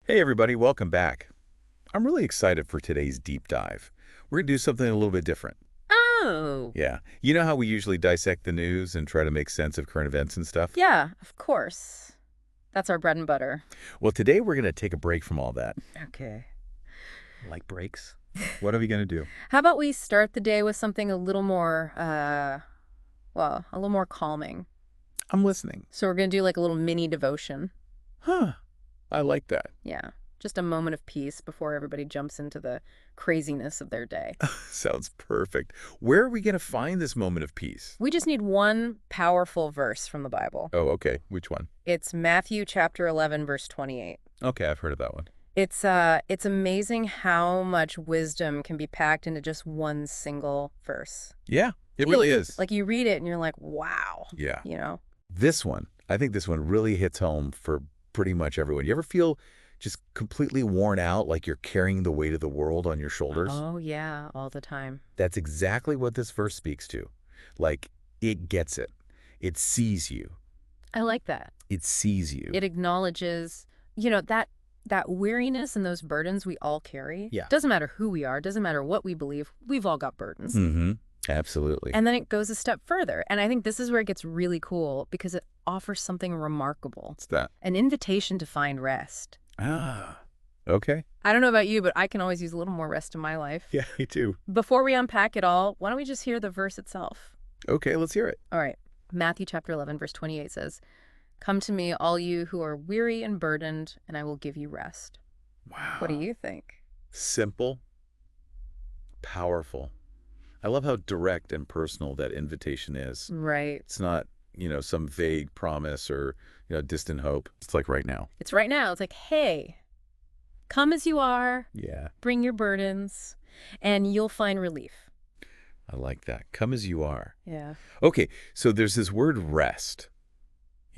Hey everybody, welcome back. I'm really excited for today's deep dive. We're going to do something a little bit different. Oh, Yeah. You know how we usually dissect the news and try to make sense of current events and stuff? yeah, of course. That's our bread and butter. Well, today we're going to take a break from all that. Okay. Like breaks? What are we going to do? How about we start the day with something a little more, a little more calming. I'm listening. So we're going to do like a little mini devotion. Huh. I like that. Yeah. Just a moment of peace before everybody jumps into the craziness of their day. Sounds perfect. Where are we going to find this moment of peace? We just need one powerful verse from the Bible. Oh, okay. Which one? It's Matthew chapter 11, verse 28. Okay, I've heard of that one. It's amazing how much wisdom can be packed into just one single verse. Yeah, it really is. Like you read it and you're like, wow, Yeah. you know? This one, I think this one really hits home for pretty much everyone. You ever feel just completely worn out, like you're carrying the weight of the world on your shoulders? Oh, yeah, all the time. That's exactly what this verse speaks to. Like, it gets it. It sees you. I like that. It sees you. It acknowledges, that weariness and those burdens we all carry. Yeah. Doesn't matter who we are, doesn't matter what we believe, we've all got burdens. Mm-hmm. Absolutely. And then it goes a step further. And I think this is where it gets really cool because it offers something remarkable. What's that? An invitation to find rest. Ah, okay. I don't know about you, but I can always use a little more rest in my life. Yeah, me too. Before we unpack it all, why don't we just hear the verse itself? Okay, let's hear it. All right. Matthew chapter 11, verse 28 says, "Come to me, all you who are weary and burdened, and I will give you rest." Wow. What do you think? Simple, powerful. I love how direct and personal that invitation is. Right. It's not, some vague promise or, distant hope. It's like right now. It's right now. It's like, hey, come as you are, Yeah, bring your burdens, and you'll find relief. I like that. Come as you are. Yeah. Okay, so there's this word rest.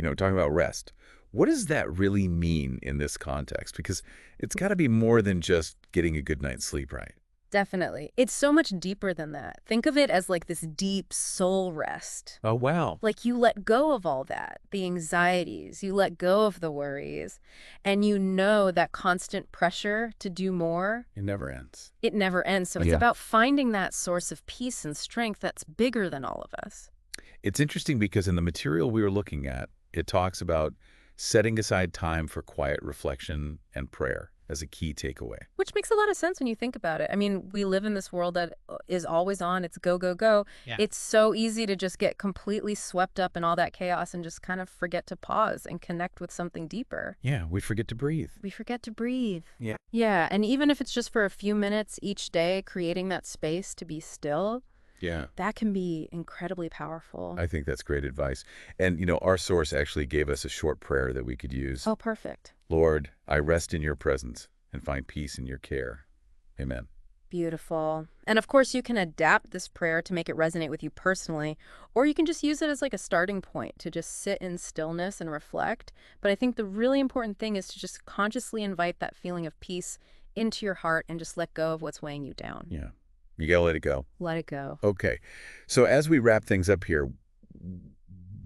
Talking about rest. What does that really mean in this context? Because it's got to be more than just getting a good night's sleep, right? Definitely. It's so much deeper than that. Think of it as like this deep soul rest. Oh, wow. Like you let go of all that, the anxieties, you let go of the worries, and you know that constant pressure to do more, It never ends. it never ends. So it's Yeah. about finding that source of peace and strength that's bigger than all of us. It's interesting because in the material we were looking at, it talks about setting aside time for quiet reflection and prayer as a key takeaway. Which makes a lot of sense when you think about it. I mean, we live in this world that is always on. It's go, go, go. Yeah. It's so easy to just get completely swept up in all that chaos and just kind of forget to pause and connect with something deeper. Yeah, we forget to breathe. We forget to breathe. Yeah. Yeah, and even if it's just for a few minutes each day, creating that space to be still, Yeah, that can be incredibly powerful. I think that's great advice. And, our source actually gave us a short prayer that we could use. Oh, perfect. Lord, I rest in your presence and find peace in your care. Amen. Beautiful. And of course, you can adapt this prayer to make it resonate with you personally, or you can just use it as like a starting point to just sit in stillness and reflect. But I think the really important thing is to just consciously invite that feeling of peace into your heart and just let go of what's weighing you down. Yeah, you got to let it go. Let it go. Okay, so as we wrap things up here,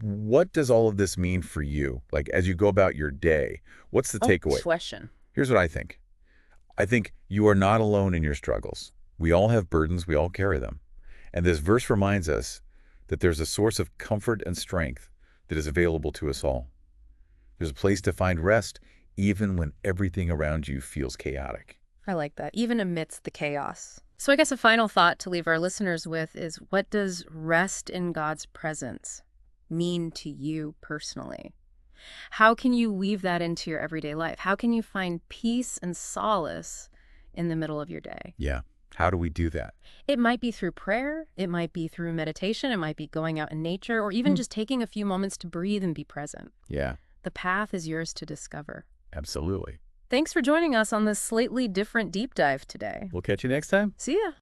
what does all of this mean for you? Like, as you go about your day, what's the takeaway? Question. Here's what I think. I think you are not alone in your struggles. We all have burdens. We all carry them. And this verse reminds us that there's a source of comfort and strength that is available to us all. There's a place to find rest even when everything around you feels chaotic. I like that, even amidst the chaos. So I guess a final thought to leave our listeners with is, what does rest in God's presence mean to you personally? How can you weave that into your everyday life? How can you find peace and solace in the middle of your day? Yeah. How do we do that? It might be through prayer. It might be through meditation. It might be going out in nature, or even just taking a few moments to breathe and be present. Yeah, The path is yours to discover. absolutely. Thanks for joining us on this slightly different deep dive today. We'll catch you next time. See ya.